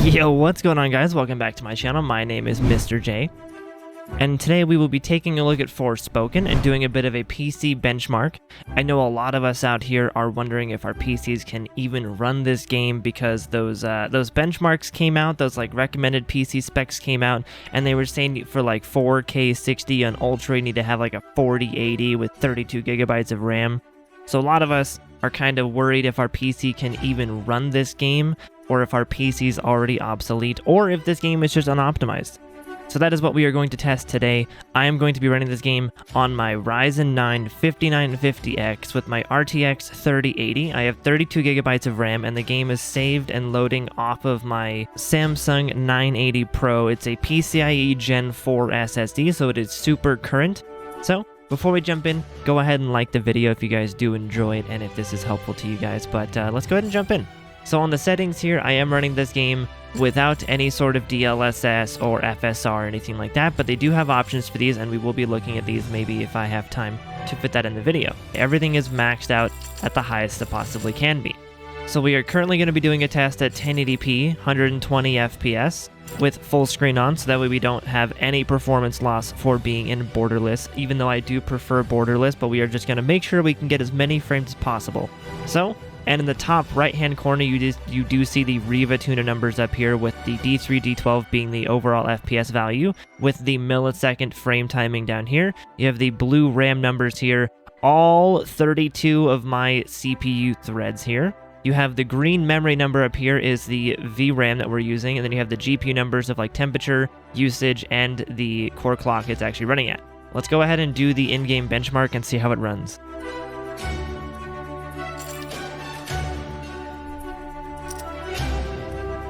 Yo, what's going on, guys? Welcome back to my channel. My name is Mr. J, and today we will be taking a look at Forspoken and doing a bit of a PC benchmark. I know a lot of us out here are wondering if our PCs can even run this game because those benchmarks came out, those like recommended PC specs came out, and they were saying for like 4K 60 on Ultra you need to have like a 4080 with 32 gigabytes of RAM. So a lot of us are kind of worried if our PC can even run this game, or if our PC is already obsolete, or if this game is just unoptimized. So that is what we are going to test today. I am going to be running this game on my Ryzen 9 5950X with my RTX 3080. I have 32 gigabytes of RAM, and the game is saved and loading off of my Samsung 980 Pro. It's a PCIe Gen 4 SSD, so it is super current. So before we jump in, go ahead and like the video if you guys do enjoy it and if this is helpful to you guys. But let's go ahead and jump in. So on the settings here, I am running this game without any sort of DLSS or FSR or anything like that, but they do have options for these, and we will be looking at these maybe if I have time to fit that in the video. Everything is maxed out at the highest it possibly can be. So we are currently going to be doing a test at 1080p, 120 FPS, with full screen on, so that way we don't have any performance loss for being in borderless, even though I do prefer borderless, but we are just going to make sure we can get as many frames as possible. So, and in the top right-hand corner, you do see the Riva Tuna numbers up here, with the D3, D12 being the overall FPS value, with the millisecond frame timing down here. You have the blue RAM numbers here, all 32 of my CPU threads here. You have the green memory number up here is the VRAM that we're using, and then you have the GPU numbers of like temperature, usage, and the core clock it's actually running at. Let's go ahead and do the in-game benchmark and see how it runs.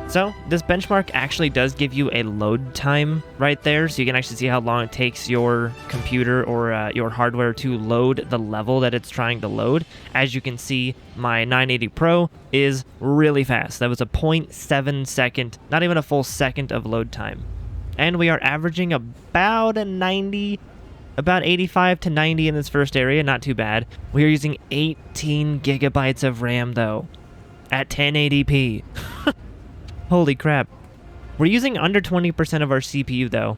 So this benchmark actually does give you a load time right there, so you can actually see how long it takes your computer or your hardware to load the level that it's trying to load. As you can see, my 980 Pro is really fast. That was a 0.7 second, not even a full second of load time. And we are averaging about 85 to 90 in this first area, not too bad. We are using 18 gigabytes of RAM though, at 1080p. Holy crap. We're using under 20% of our CPU though.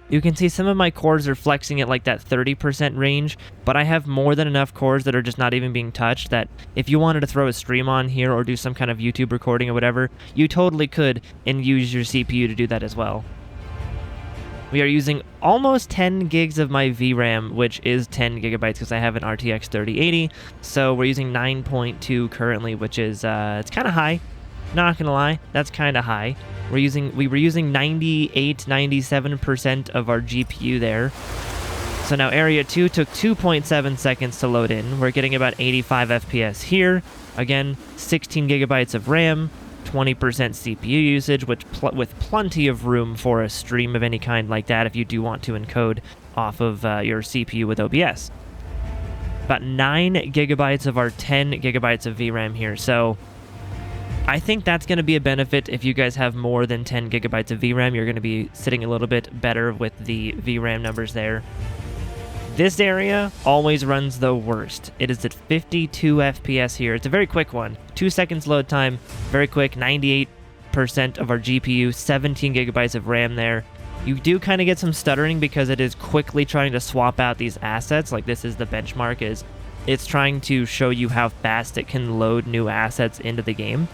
You can see some of my cores are flexing at like that 30% range, but I have more than enough cores that are just not even being touched that if you wanted to throw a stream on here or do some kind of YouTube recording or whatever, you totally could and use your CPU to do that as well. We are using almost 10 gigs of my VRAM, which is 10 gigabytes because I have an RTX 3080, so we're using 9.2 currently, which is, it's kind of high. Not gonna lie, that's kind of high. We were using 97% of our GPU there. So now area 2 took 2.7 seconds to load in. We're getting about 85 FPS here. Again, 16 gigabytes of RAM, 20% CPU usage, with plenty of room for a stream of any kind like that if you do want to encode off of your CPU with OBS. About 9 gigabytes of our 10 gigabytes of VRAM here. So I think that's going to be a benefit if you guys have more than 10 gigabytes of VRAM. You're going to be sitting a little bit better with the VRAM numbers there. This area always runs the worst. It is at 52 FPS here. It's a very quick one. 2 seconds load time, very quick, 98% of our GPU, 17 gigabytes of RAM there. You do kind of get some stuttering because it is quickly trying to swap out these assets. Like this is the benchmark, is it's trying to show you how fast it can load new assets into the game.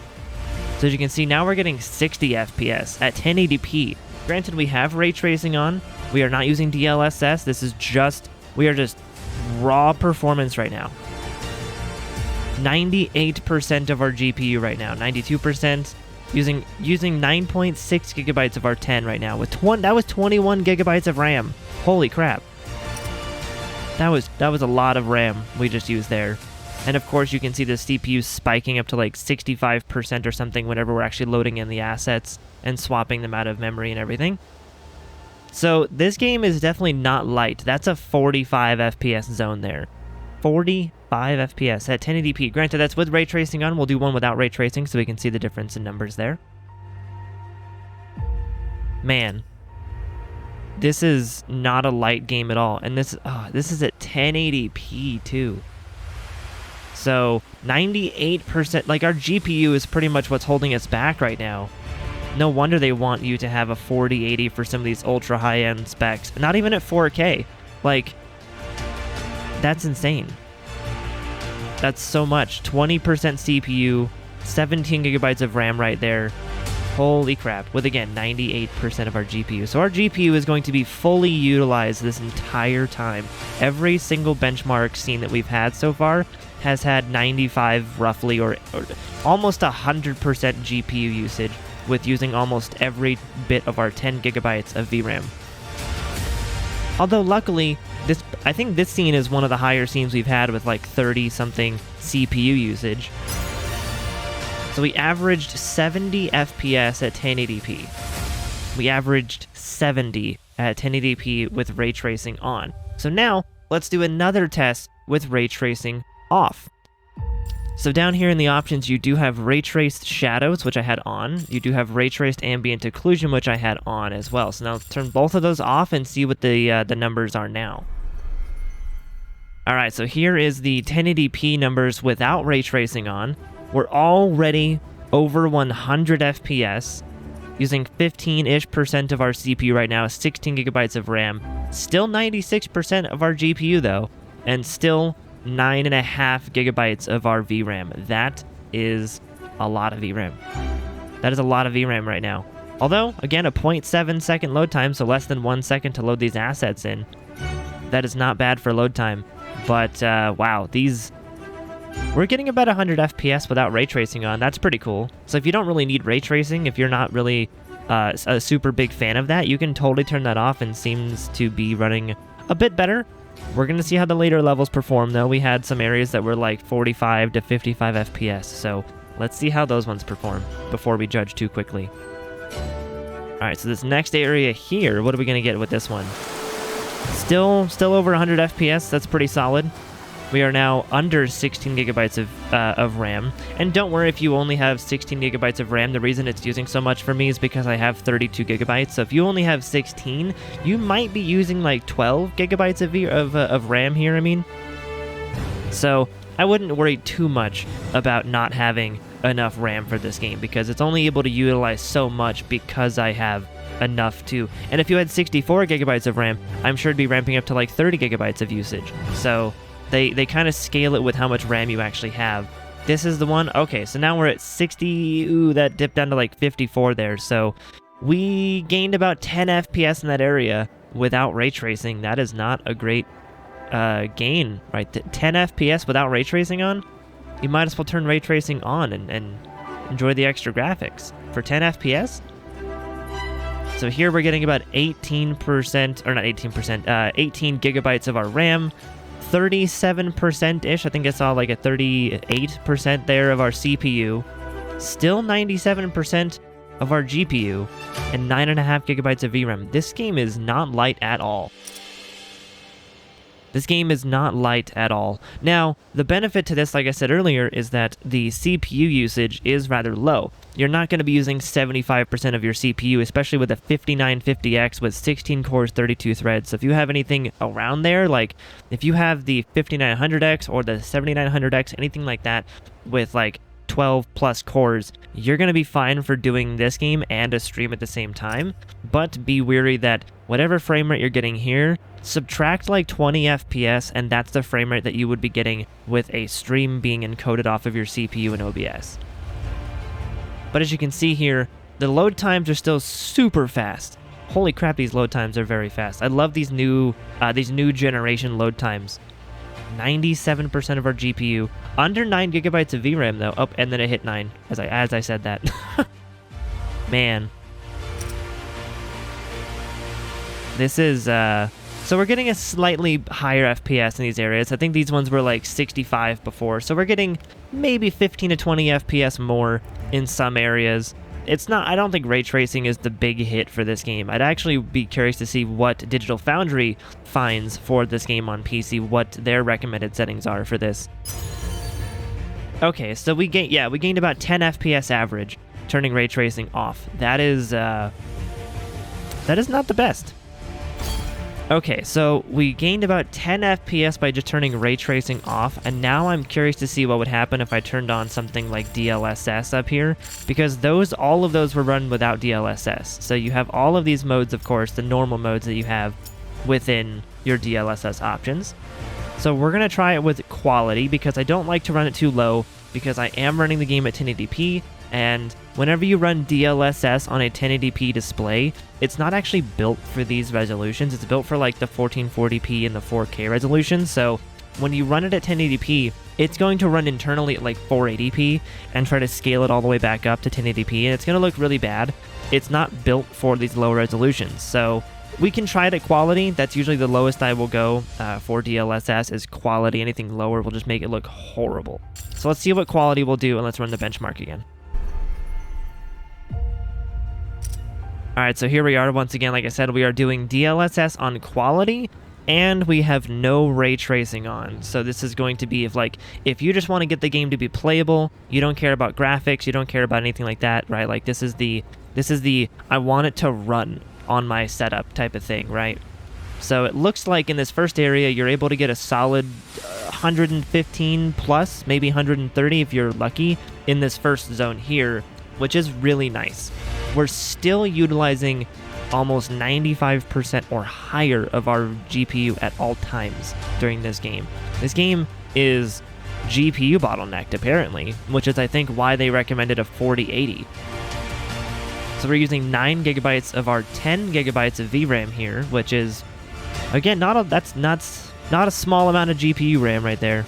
So as you can see, now we're getting 60 FPS at 1080p. Granted, we have Raytracing on. We are not using DLSS. This is just, we are just raw performance right now. 98% of our GPU right now, 92%. Using 9.6 gigabytes of our 10 right now. That was 21 gigabytes of RAM. Holy crap. That was a lot of RAM we just used there. And of course, you can see the CPU spiking up to like 65% or something whenever we're actually loading in the assets and swapping them out of memory and everything. So this game is definitely not light. That's a 45 FPS zone there. 45 FPS at 1080p. Granted, that's with ray tracing on. We'll do one without ray tracing so we can see the difference in numbers there. Man, this is not a light game at all. And this is at 1080p too. So 98%, like our GPU is pretty much what's holding us back right now. No wonder they want you to have a 4080 for some of these ultra high-end specs. Not even at 4K. Like, that's insane. That's so much. 20% CPU, 17 gigabytes of RAM right there. Holy crap. With, again, 98% of our GPU. So our GPU is going to be fully utilized this entire time. Every single benchmark scene that we've had so far has had 95 roughly or almost 100% GPU usage, with using almost every bit of our 10 gigabytes of VRAM. Although luckily, I think this scene is one of the higher scenes we've had with like 30-something CPU usage. So we averaged 70 FPS at 1080p. We averaged 70 at 1080p with ray tracing on. So now, let's do another test with ray tracing off. So down here in the options, you do have ray traced shadows, which I had on. You do have ray traced ambient occlusion, which I had on as well. So now let's turn both of those off and see what the numbers are now. All right, so here is the 1080p numbers without ray tracing on. We're already over 100 FPS, using 15-ish% of our CPU right now, 16 gigabytes of RAM. Still 96% of our GPU though, and still 9.5 gigabytes of our VRAM. That is a lot of VRAM. That is a lot of VRAM right now. Although, again, a 0.7 second load time, so less than 1 second to load these assets in. That is not bad for load time. But, wow, we're getting about 100 FPS without ray tracing on. That's pretty cool. So if you don't really need ray tracing, if you're not really a super big fan of that, you can totally turn that off and seems to be running a bit better. We're going to see how the later levels perform, though. We had some areas that were like 45 to 55 FPS, so let's see how those ones perform before we judge too quickly. All right, so this next area here, what are we going to get with this one? Still over 100 FPS. That's pretty solid. We are now under 16 gigabytes of RAM. And don't worry if you only have 16 gigabytes of RAM. The reason it's using so much for me is because I have 32 gigabytes. So if you only have 16, you might be using like 12 gigabytes of RAM here, I mean. So I wouldn't worry too much about not having enough RAM for this game, because it's only able to utilize so much because I have enough to. And if you had 64 gigabytes of RAM, I'm sure it'd be ramping up to like 30 gigabytes of usage. So they kind of scale it with how much RAM you actually have. This is the one. Okay, so now we're at 60. Ooh, that dipped down to like 54 there. So we gained about 10 FPS in that area without ray tracing. That is not a great gain, right? 10 FPS without ray tracing on? You might as well turn ray tracing on and enjoy the extra graphics. For 10 FPS? So here we're getting about 18%, or not 18%, 18 gigabytes of our RAM, 37%-ish, I think I saw like a 38% there of our CPU, still 97% of our GPU, and 9.5 gigabytes of VRAM. This game is not light at all. This game is not light at all. Now, the benefit to this, like I said earlier, is that the CPU usage is rather low. You're not going to be using 75% of your CPU, especially with a 5950X with 16 cores, 32 threads. So if you have anything around there, like if you have the 5900X or the 7900X, anything like that with like 12 plus cores, you're going to be fine for doing this game and a stream at the same time. But be wary that whatever frame rate you're getting here, subtract like 20 FPS, and that's the frame rate that you would be getting with a stream being encoded off of your CPU in OBS. But as you can see here, the load times are still super fast. Holy crap, these load times are very fast. I love these new generation load times. 97% of our GPU, under 9 gigabytes of VRAM though. Oh, and then it hit 9 as I said that. Man. This is so we're getting a slightly higher FPS in these areas. I think these ones were like 65 before, so we're getting maybe 15 to 20 FPS more in some areas. It's not, I don't think ray tracing is the big hit for this game. I'd actually be curious to see what Digital Foundry finds for this game on PC, what their recommended settings are for this. Okay, so we gained about 10 FPS average, turning ray tracing off. That is not the best. Okay, so we gained about 10 FPS by just turning Raytracing off, and now I'm curious to see what would happen if I turned on something like DLSS up here, because all of those were run without DLSS. So you have all of these modes, of course, the normal modes that you have within your DLSS options. So we're going to try it with quality, because I don't like to run it too low, because I am running the game at 1080p, and whenever you run DLSS on a 1080p display, it's not actually built for these resolutions. It's built for like the 1440p and the 4K resolutions. So when you run it at 1080p, it's going to run internally at like 480p and try to scale it all the way back up to 1080p, and it's going to look really bad. It's not built for these low resolutions. So we can try it at quality. That's usually the lowest I will go for DLSS is quality. Anything lower will just make it look horrible. So let's see what quality will do, and let's run the benchmark again. Alright, so here we are once again. Like I said, we are doing DLSS on quality, and we have no ray tracing on. So this is going to be if you just want to get the game to be playable, you don't care about graphics, you don't care about anything like that, right? Like this is the I want it to run on my setup type of thing, right? So it looks like in this first area, you're able to get a solid 115 plus, maybe 130 if you're lucky in this first zone here, which is really nice. We're still utilizing almost 95% or higher of our GPU at all times during this game. This game is GPU bottlenecked, apparently, which is, I think, why they recommended a 4080. So we're using 9 gigabytes of our 10 gigabytes of VRAM here, which is, again, that's not a small amount of GPU RAM right there.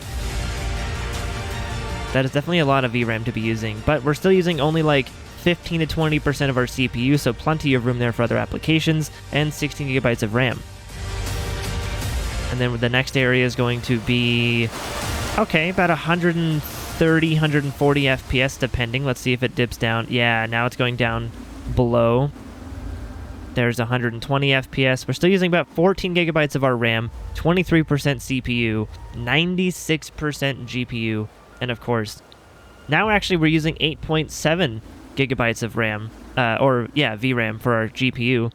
That is definitely a lot of VRAM to be using, but we're still using only like 15 to 20% of our CPU, so plenty of room there for other applications, and 16 gigabytes of RAM. And then the next area is going to be, okay, about 130, 140 FPS depending. Let's see if it dips down. Yeah, now it's going down below. There's 120 FPS. We're still using about 14 gigabytes of our RAM, 23% CPU, 96% GPU, and of course, now actually we're using 8.7 gigabytes of RAM, VRAM for our GPU.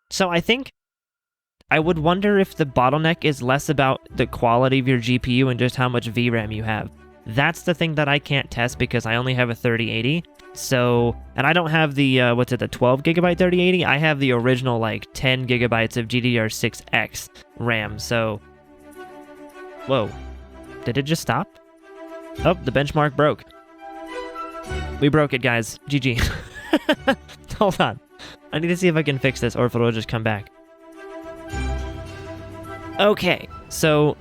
So I think I would wonder if the bottleneck is less about the quality of your GPU and just how much VRAM you have. That's the thing that I can't test because I only have a 3080. So, and I don't have the, the 12 gigabyte 3080. I have the original, 10 gigabytes of GDDR6X RAM. So, whoa. Did it just stop? Oh, the benchmark broke. We broke it, guys. GG. Hold on. I need to see if I can fix this or if it'll just come back. Okay, so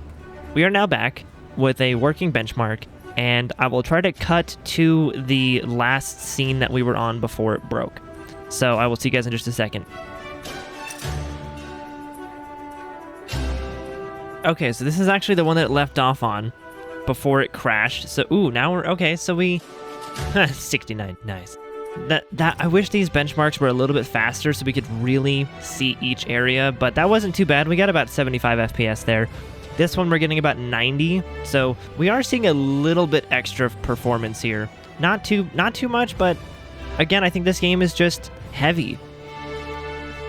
we are now back with a working benchmark, and I will try to cut to the last scene that we were on before it broke. So I will see you guys in just a second. Okay, so this is actually the one that it left off on before it crashed. So, now we're, okay, so we, 69, nice. I wish these benchmarks were a little bit faster so we could really see each area, but that wasn't too bad. We got about 75 FPS there. This one we're getting about 90, so we are seeing a little bit extra performance here. Not too much, but again, I think this game is just heavy.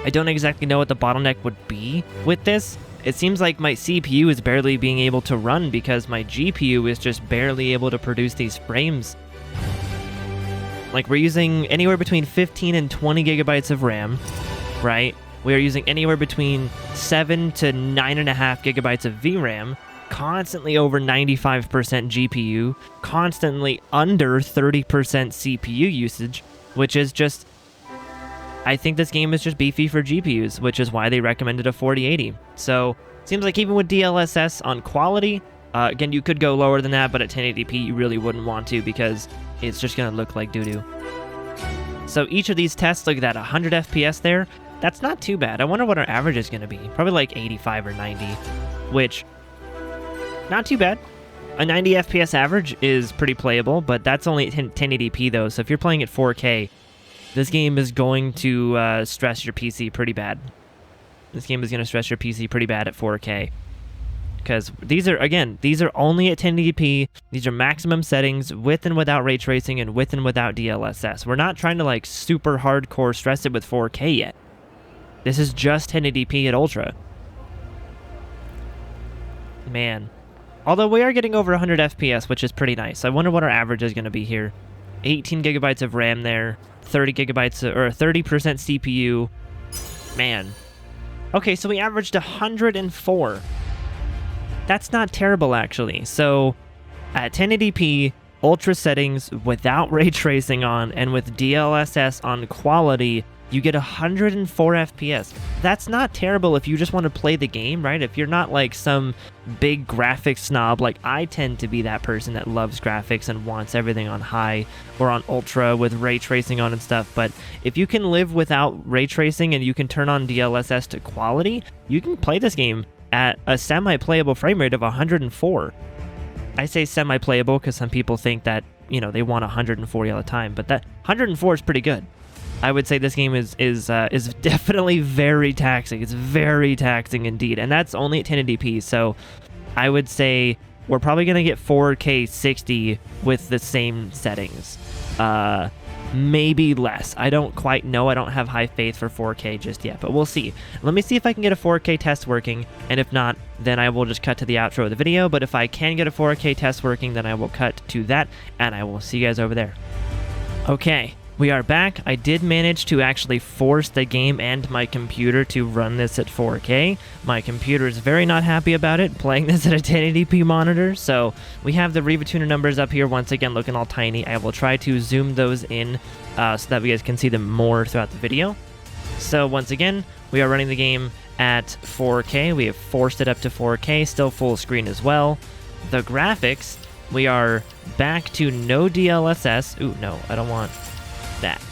I don't exactly know what the bottleneck would be with this. It seems like my CPU is barely being able to run because my GPU is just barely able to produce these frames. Like, we're using anywhere between 15 and 20 gigabytes of RAM, right? We are using anywhere between 7 to 9.5 gigabytes of VRAM, constantly over 95% GPU, constantly under 30% CPU usage, which is just... I think this game is just beefy for GPUs, which is why they recommended a 4080. So, seems like even with DLSS on quality, again, you could go lower than that, but at 1080p you really wouldn't want to because it's just going to look like doo-doo. So each of these tests, look at that, 100 FPS there. That's not too bad. I wonder what our average is going to be. Probably like 85 or 90, which, not too bad. A 90 FPS average is pretty playable, but that's only at 1080p though, so if you're playing at 4K, this game is going to stress your PC pretty bad. This game is going to stress your PC pretty bad at 4K. Because these are only at 1080p. These are maximum settings with and without ray tracing and with and without DLSS. We're not trying to super hardcore stress it with 4K yet. This is just 1080p at Ultra. Man. Although we are getting over 100 FPS, which is pretty nice. I wonder what our average is going to be here. 18 gigabytes of RAM there, 30 gigabytes or 30% CPU. Man. Okay, so we averaged 104. That's not terrible, actually. So at 1080p, Ultra settings without ray tracing on and with DLSS on quality, you get 104 FPS. That's not terrible if you just want to play the game, right? If you're not like some big graphics snob, like I tend to be that person that loves graphics and wants everything on high or on ultra with ray tracing on and stuff. But if you can live without ray tracing and you can turn on DLSS to quality, you can play this game at a semi-playable frame rate of 104. I say semi-playable because some people think that, you know, they want 140 all the time, but that 104 is pretty good. I would say this game is definitely very taxing. It's very taxing indeed, and that's only at 1080p. So I would say we're probably gonna get 4K 60 with the same settings, maybe less. I don't quite know. I don't have high faith for 4K just yet, but we'll see. Let me see if I can get a 4K test working, and if not, then I will just cut to the outro of the video. But if I can get a 4K test working, then I will cut to that, and I will see you guys over there. Okay. We are back. I did manage to actually force the game and my computer to run this at 4K. My computer is very not happy about it, playing this at a 1080p monitor. So we have the Riva Tuner numbers up here once again looking all tiny. I will try to zoom those in so that you guys can see them more throughout the video. So once again, we are running the game at 4K. We have forced it up to 4K, still full screen as well. The graphics, we are back to no DLSS. Ooh, no, I don't want that.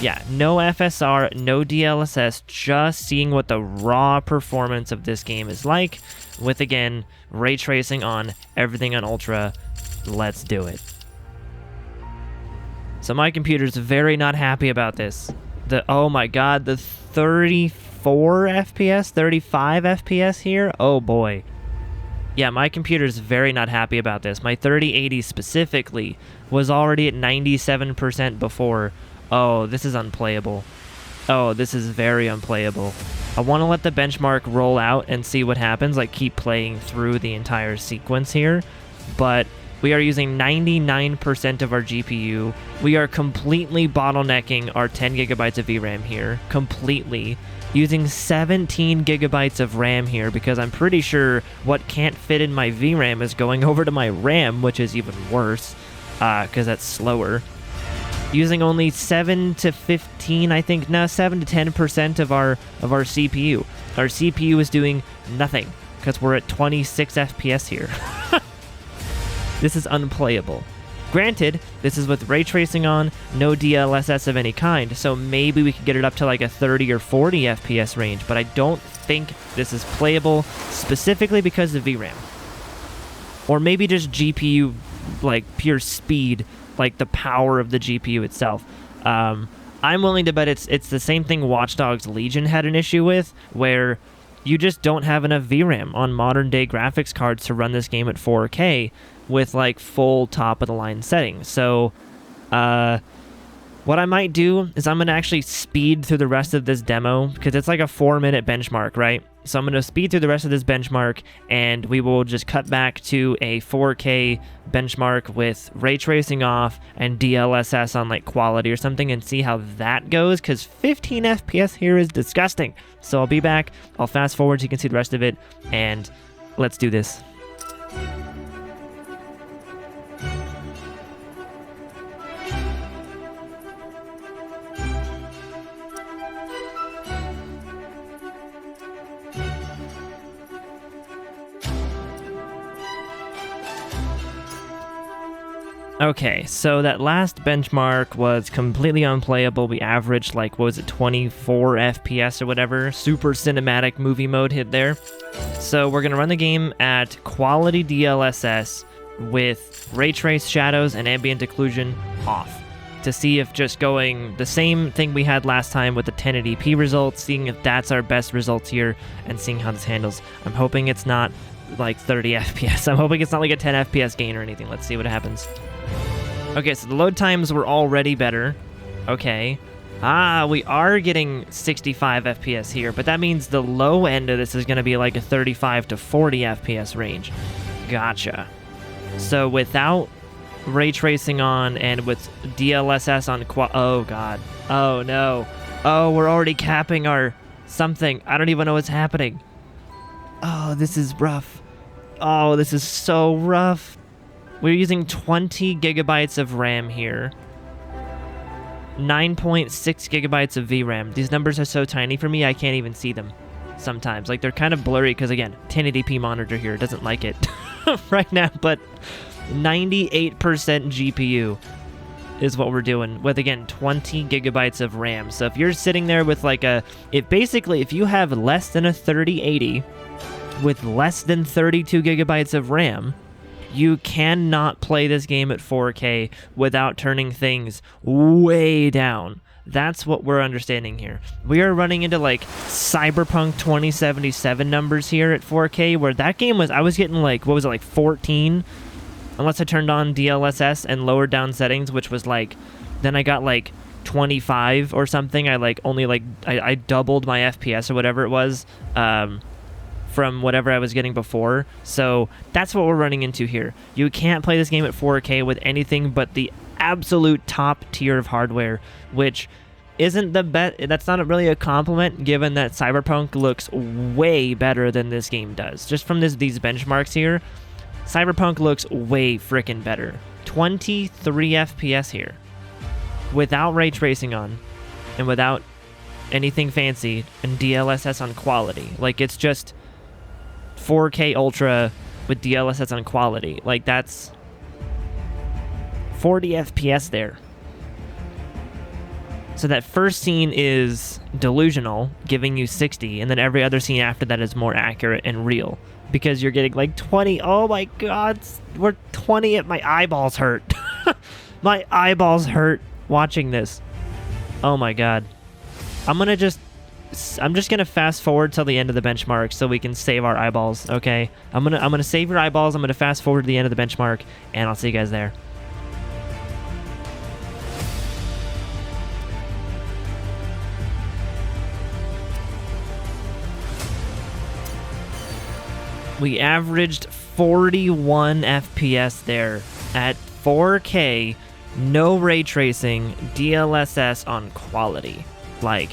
Yeah, no FSR, no DLSS, just seeing what the raw performance of this game is like with, again, ray tracing on, everything on ultra. Let's do it. So my computer's very not happy about this. Oh my god, the 34 FPS, 35 FPS here? Oh boy. Yeah, my computer's very not happy about this. My 3080 specifically was already at 97% before. Oh, this is unplayable. Oh, this is very unplayable. I want to let the benchmark roll out and see what happens, like keep playing through the entire sequence here. But we are using 99% of our GPU. We are completely bottlenecking our 10 gigabytes of VRAM here. Completely. Using 17 gigabytes of RAM here because I'm pretty sure what can't fit in my VRAM is going over to my RAM, which is even worse because that's slower. Using only 7 to 15, I think, no, 7 to 10% of our CPU. Our CPU is doing nothing because we're at 26 FPS here. This is unplayable. Granted, this is with ray tracing on, no DLSS of any kind, so maybe we could get it up to like a 30 or 40 FPS range, but I don't think this is playable specifically because of VRAM. Or maybe just GPU, like pure speed, like the power of the GPU itself. I'm willing to bet it's the same thing Watch Dogs Legion had an issue with, where you just don't have enough VRAM on modern day graphics cards to run this game at 4K with like full top of the line settings. So what I might do is I'm going to actually speed through the rest of this demo because it's like a 4-minute benchmark, right? So I'm going to speed through the rest of this benchmark and we will just cut back to a 4K benchmark with ray tracing off and DLSS on like quality or something and see how that goes because 15 FPS here is disgusting. So I'll be back. I'll fast forward so you can see the rest of it and let's do this. Okay, so that last benchmark was completely unplayable. We averaged like, what was it, 24 FPS or whatever. Super cinematic movie mode hit there. So we're gonna run the game at quality DLSS with ray trace shadows and ambient occlusion off to see if just going the same thing we had last time with the 1080p results, seeing if that's our best results here and seeing how this handles. I'm hoping it's not like 30 FPS. I'm hoping it's not like a 10 FPS gain or anything. Let's see what happens. Okay, so the load times were already better. Okay. Ah, we are getting 65 FPS here, but that means the low end of this is going to be like a 35 to 40 FPS range. Gotcha. So without ray tracing on and with DLSS on oh god. Oh no. Oh, we're already capping our something. I don't even know what's happening. Oh, this is rough. Oh, this is so rough. We're using 20 gigabytes of RAM here. 9.6 gigabytes of VRAM. These numbers are so tiny for me, I can't even see them sometimes. Like, they're kind of blurry because, again, 1080p monitor here doesn't like it right now, but 98% GPU is what we're doing with, again, 20 gigabytes of RAM. So if you're sitting there with like if you have less than a 3080 with less than 32 gigabytes of RAM, you cannot play this game at 4K without turning things way down. That's what we're understanding here. We are running into like Cyberpunk 2077 numbers here at 4K, where that game was, I was getting like, what was it, like 14? Unless I turned on DLSS and lowered down settings, which was like, then I got like 25 or something. I doubled my FPS or whatever it was, from whatever I was getting before. So that's what we're running into here. You can't play this game at 4K with anything but the absolute top tier of hardware, which isn't the best. That's not really a compliment, given that Cyberpunk looks way better than this game does. Just from these benchmarks here, Cyberpunk looks way freaking better. 23 FPS here, without ray tracing on, and without anything fancy, and DLSS on quality. Like, it's just 4K Ultra with DLSS on quality. Like, that's 40 FPS there. So that first scene is delusional, giving you 60, and then every other scene after that is more accurate and real, because you're getting like 20. Oh my god, we're 20 at my eyeballs hurt. My eyeballs hurt watching this. Oh my god. I'm just gonna fast forward till the end of the benchmark so we can save our eyeballs, okay? I'm gonna save your eyeballs. I'm gonna fast forward to the end of the benchmark, and I'll see you guys there. We averaged 41 FPS there at 4K, no ray tracing, DLSS on quality. Like,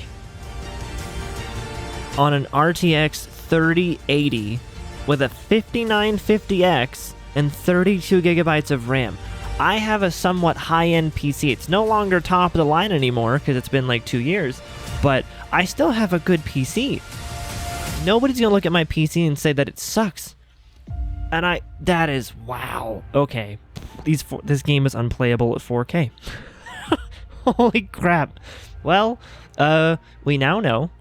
on an RTX 3080 with a 5950X and 32 gigabytes of RAM. I have a somewhat high-end PC. It's no longer top of the line anymore because it's been like 2 years, but I still have a good PC. Nobody's gonna look at my PC and say that it sucks. And that is, wow. Okay, this game is unplayable at 4K. Holy crap. Well, we now know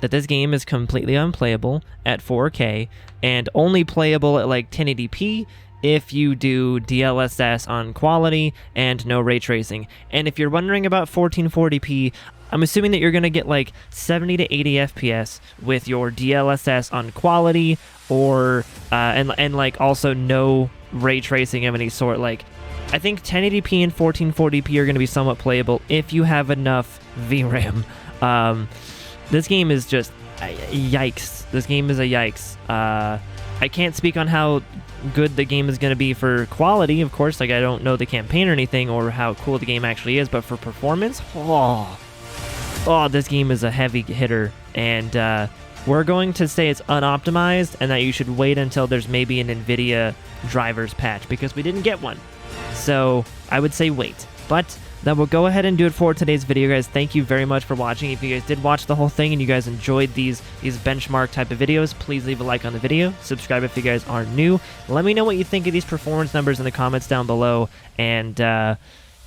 that this game is completely unplayable at 4K and only playable at like 1080p if you do DLSS on quality and no ray tracing. And if you're wondering about 1440p, I'm assuming that you're going to get like 70 to 80 FPS with your DLSS on quality, or and like also no ray tracing of any sort. Like, I think 1080p and 1440p are going to be somewhat playable if you have enough VRAM. This game is just yikes. This game is a yikes. I can't speak on how good the game is going to be for quality, of course. Like, I don't know the campaign or anything, or how cool the game actually is, but for performance, this game is a heavy hitter, and we're going to say it's unoptimized and that you should wait until there's maybe an NVIDIA drivers patch, because we didn't get one. So I would say wait. But that will go ahead and do it for today's video, guys. Thank you very much for watching. If you guys did watch the whole thing and you guys enjoyed these benchmark type of videos, please leave a like on the video. Subscribe if you guys are new. Let me know what you think of these performance numbers in the comments down below. And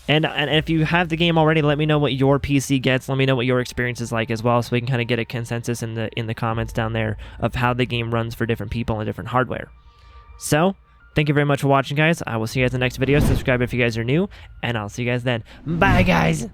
if you have the game already, let me know what your PC gets. Let me know what your experience is like as well, so we can kind of get a consensus in the comments down there of how the game runs for different people and different hardware. So, thank you very much for watching, guys. I will see you guys in the next video. Subscribe if you guys are new, and I'll see you guys then. Bye, guys!